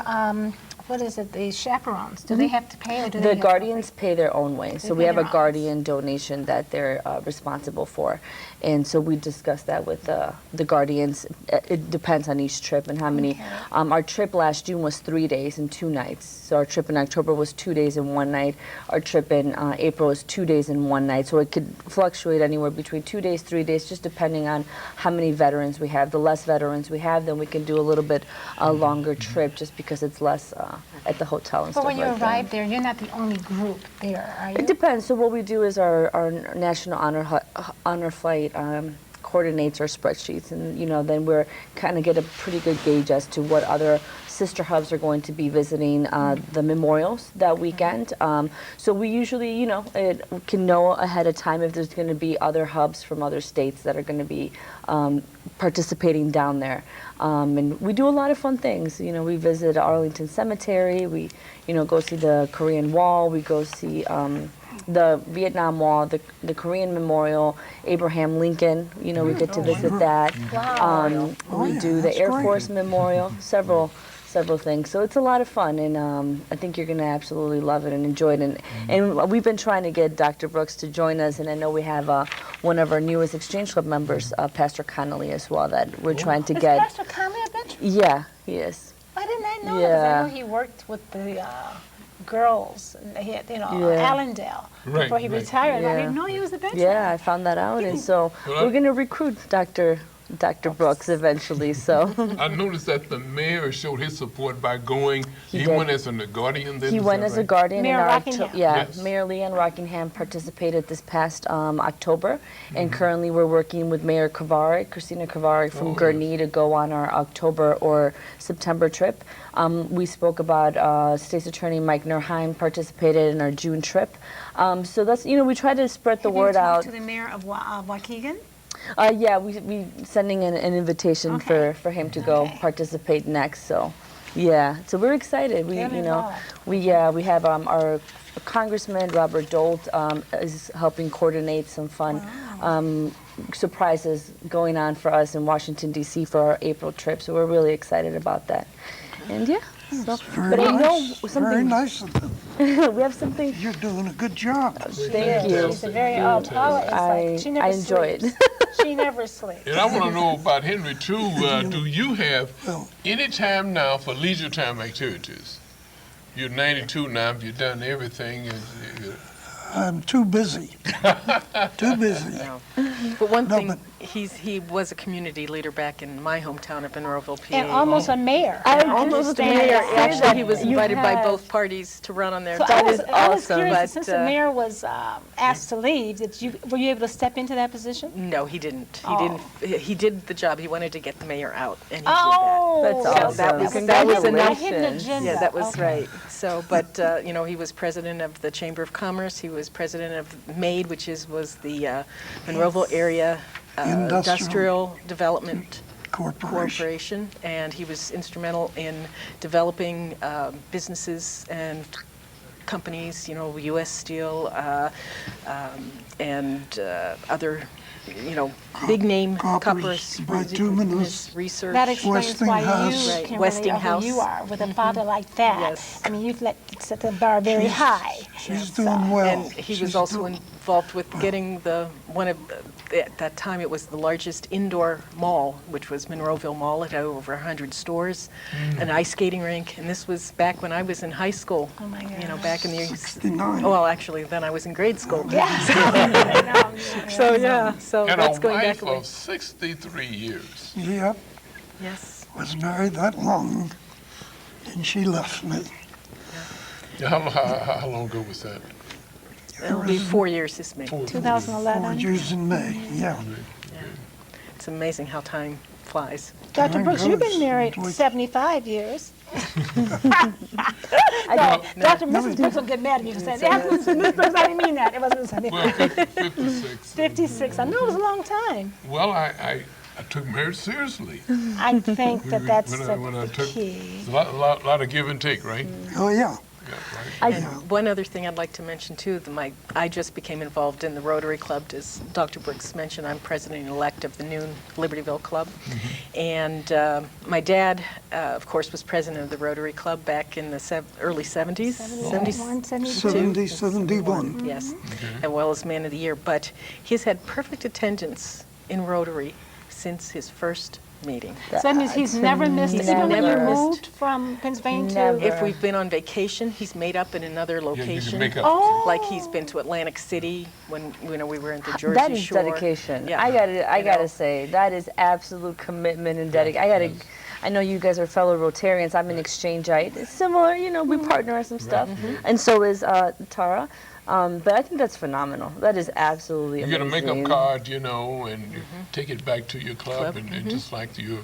what is it, the chaperones, do they have to pay, or do they The have to guardians pay their own way. So we pay have a their own. guardian donation that they're responsible for. And so we discussed that with the guardians. It depends on each trip and how many. Okay. Our trip last June was 3 days and 2 nights. So our trip in October was 2 days and 1 night. Our trip in April was 2 days and 1 night. So it could fluctuate anywhere between 2 days, 3 days, just depending on how many veterans we have. The less veterans we have, then we can do a little bit longer trip just because it's less at the hotel and But stuff when you like that. arrive there, you're not the only group there, are you? It depends. So what we do is our National Honor Flight coordinates our spreadsheets, and then we're kind of get a pretty good gauge as to what other sister hubs are going to be visiting the memorials that weekend. So we usually, can know ahead of time if there's going to be other hubs from other states that are going to be participating down there. And we do a lot of fun things. We visit Arlington Cemetery. We, go see the Korean Wall. We go see the Vietnam Wall, the Korean Memorial, Abraham Lincoln. We get to visit that. Wow. We do the that's Air great. Force Memorial, several several things. So it's a lot of fun, and I think you're going to absolutely love it and enjoy it. And we've been trying to get Dr. Brooks to join us, and I know we have one of our newest Exchange Club members, Pastor Connolly, as well, that we're trying to Is get. Pastor Conley a veteran? Yeah, he is. Why didn't I know that? 'Cause I Yeah. know he worked with the girls, and he had, Yeah. Allendale, Right, before he right. retired. I Yeah. didn't know he was a veteran. Yeah, I found that out, and so Well, we're going to recruit Dr. Brooks eventually. So I noticed that the mayor showed his support by going. He did. went as a guardian then. he is went that as a right? guardian. Mayor in our Rockingham. Yes. Mayor Leanne Rockingham participated this past October, and currently we're working with Mayor Christina Cavari from Gurnee to go on our October or September trip. We spoke about State's Attorney Mike Nerheim participated in our June trip. So that's, we try to spread the Have you word talked out. to the mayor of Waukegan? Yeah, we sending an invitation Okay. for him to go Okay. participate next. So, yeah, so we're excited. We Get we involved. we have our Congressman Robert Dolt is helping coordinate some fun surprises going on for us in Washington D.C. for our April trip. So we're really excited about that. And yeah, so, Very but I know nice. Very something. nice of them. We have something. You're doing a good job. Thank you. She's a very Paula is like, she never I enjoy sleeps. it. She never sleeps. And I want to know about Henry too. Do you have Well, any time now for leisure time activities? You're 92 now. You've done everything. I'm too busy. Too busy. But one No, thing, but- he was a community leader back in my hometown of Monroeville, PA. And almost a mayor. I almost a understand mayor. that. Actually, he was You invited by have- both parties to run on their. So That I is was, I was awesome, curious, but, since the mayor was asked to leave, were you able to step into that position? No, he didn't. He Oh. didn't. He did the job. He wanted to get the mayor out, and he Oh, That's So awesome. that was- a hidden Congratulations. agenda. did that. Yeah, that was Okay. right. So, but he was president of the Chamber of Commerce. He was president of MADE, which was the Monroeville Area Industrial Development Corporation. Corporation, and he was instrumental in developing businesses and companies, U.S. Steel and other, big name Coppers, bituminous. research. That explains why Westinghouse. you, Right, Kimberly, Westinghouse. are who you are with a father like that. Yes. I mean, you've set the bar very high. She's doing well. And he was She's also doing- involved with getting at that time it was the largest indoor mall, which was Monroeville Mall. It had over 100 stores, an ice skating rink, and this was back when I was in high school. Oh, my Back in the 69. well, actually, then I was in grade school. Yeah. So yeah, so And that's a going wife back a way. of 63 years. Yep, Yes. was married that long, and she left me. How long ago was that? It'll be 4 years this May. 4 2011. years in May, yeah. It's amazing how time flies. Dr. Time Brooks, you've been goes. married Enjoy- 75 years. Well, Dr. Mrs. Brooks will get mad at me for saying that. Mrs. Brooks, I didn't mean that. It wasn't 75. 56. 56. I know it was a long time. Well, I took marriage seriously. I think that that's When I the took- key. It's a lot of give and take, right? Oh, yeah. Yeah, right. And one other thing I'd like to mention too, I just became involved in the Rotary Club. As Dr. Brooks mentioned, I'm president-elect of the Noon Libertyville Club. And my dad, of course, was president of the Rotary Club back in the early 70s. 71, 72. 70, 71. Yes, as well as Man of the Year. But he's had perfect attendance in Rotary since his first meeting. So that means he's never missed it. He's Even when you never missed. moved from Pennsylvania Never. to... If we've been on vacation, he's made up in another Yeah, you location. can make up. Oh. Like he's been to Atlantic City when we were in the Jersey That is Shore. dedication. Yeah. I You know. gotta say that is absolute commitment and dedication. I know you guys are fellow Rotarians. I'm an exchangeite. It's similar, we partner on some stuff, and so is Tara. But I think that's phenomenal. That is absolutely You get a amazing. makeup card, and you take it back to your club, and just like you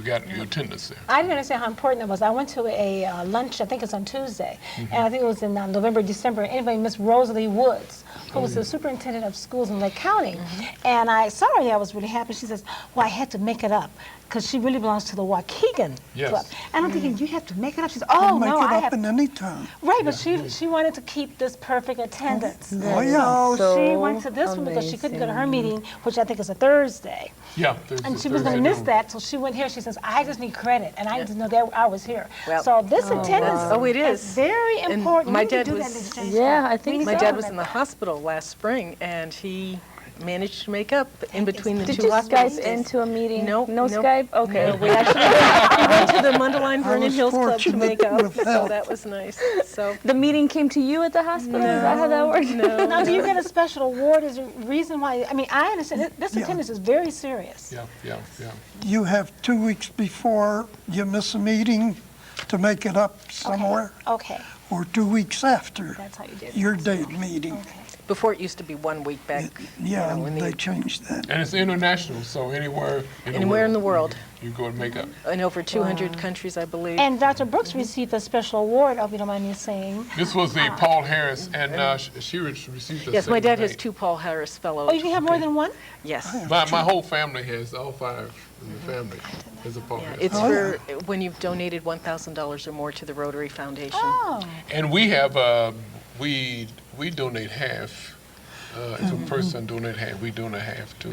got your attendance there. I didn't understand how important it was. I went to a lunch, I think it's on Tuesday, and I think it was in November, December. Anyway, Miss Rosalie Woods who was the superintendent of schools in Lake County. And I saw her here, I was really happy. She says, well, I had to make it up because she really belongs to the Waukegan Yes. Club. And I'm thinking, you have to make it up? She said, oh, Make no, it I up have in any time. Right, but she wanted to keep this perfect attendance. Oh, yeah. So she So went to this one because she couldn't go to her meeting, which I think is a Thursday. Yeah. And she was going to miss that, so she went here. She says, I just need credit, and I just know that I was here. Well, so this attendance Oh, it is. very And important. my We need to dad do that was- in exchange. Yeah, I think We My need to dad was in implement the hospital last spring, and he managed to make up in between the Did two you hospitals. Skype into a meeting? Nope, No nope. Skype? Okay. No, we actually we went to the Mundelein Vernon was Hills Club to fortunate make up, with so help. that was nice. So The meeting came to you at the hospital? Is that how that works? no, Now, do you get a special award? Is there a reason why? I mean, I understand this Yeah. attendance is very serious. Yeah. You have 2 weeks before you miss a meeting to make it up somewhere, Okay, or 2 weeks after that's how you did it. your date meeting. before it used to be 1 week back. Yeah, you know, when they changed that. And it's international, so anywhere anywhere in the world, you go and make up. in over 200 countries, I believe. And Dr. Brooks received a special award, if you don't mind me saying. This was the Paul Harris, and she received the Yes, my same dad has thing. 2 Paul Harris fellows. Oh, you have more than one? Yes. My whole family has, all 5 in the family has a Paul Yeah, Harris. it's for when you've donated $1,000 or more to the Rotary Foundation. Oh, And we have, we donate half. If a person donate half, we donate half to,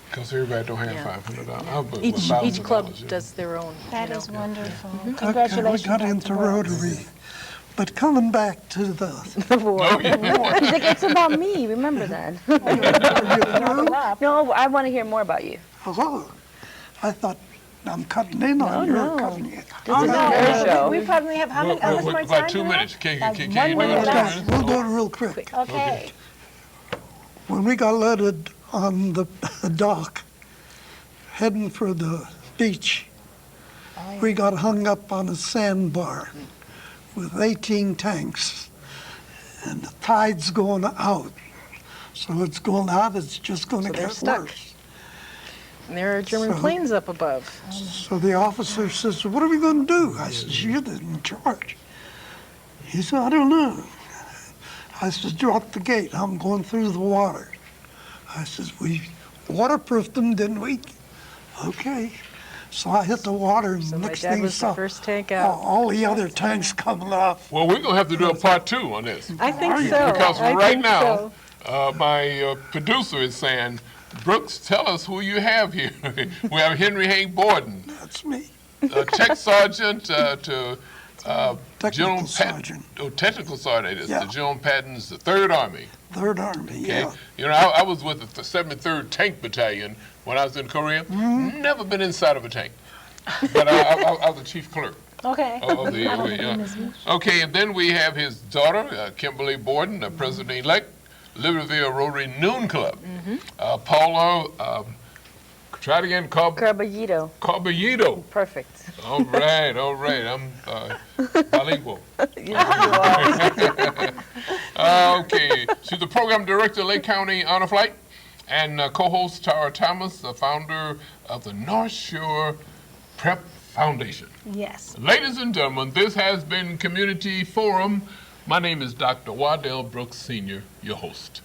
because everybody don't have Yeah. $500. Each club does their own. that you know. is wonderful. Okay, we Congratulations, got Dr. into Brooks. Rotary. But coming back to the, Oh, yeah. He's like, it's about me. Remember that. No, I want to hear more about you. oh, I thought I'm cutting in on your no. cutting in. This is your show. We probably have how much more time? About 2 do we have? minutes. Can Like you 1 do minute it in 2 left. minutes? We'll do it real quick. Okay. When we got loaded on the dock, heading for the beach, we got hung up on a sandbar with 18 tanks, and the tide's going out. So it's going out, it's just going to So they're get stuck. worse. And there are German So- planes up above. So the officer says, what are we going to do? I said, you're in charge. He said, I don't know. I said, drop the gate. I'm going through the water. I said, we waterproofed them, didn't we? Okay. So I hit the water, and So my next dad thing was the saw first tank out. all the other tanks coming off. Well, we're going to have to do a part 2 on this. I think Are you? so. Because I right think now, so. my producer is saying, Brooks, tell us who you have here. We have Henry Hank Borden, That's me. tech sergeant to Technical General sergeant. technical sergeant. It's Yeah. the General Patton's the 3rd Army. 3rd Army, Okay, yeah. you know, I was with the 73rd Tank Battalion when I was in Korea. Never been inside of a tank, but I was the chief clerk. Okay. Of the, yeah. Okay, and then we have his daughter, Kimberly Borden, the president-elect, Libertyville Rotary Noon Club. Paula, try it again, Carballito. Carballito. Perfect. All right, I'm bilingual. Okay, she's the program director, Lake County Honor Flight, and co-host Tara Thomas, the founder of the North Shore Prep Foundation. Yes. Ladies and gentlemen, this has been Community Forum. My name is Dr. Waddell Brooks Sr., your host.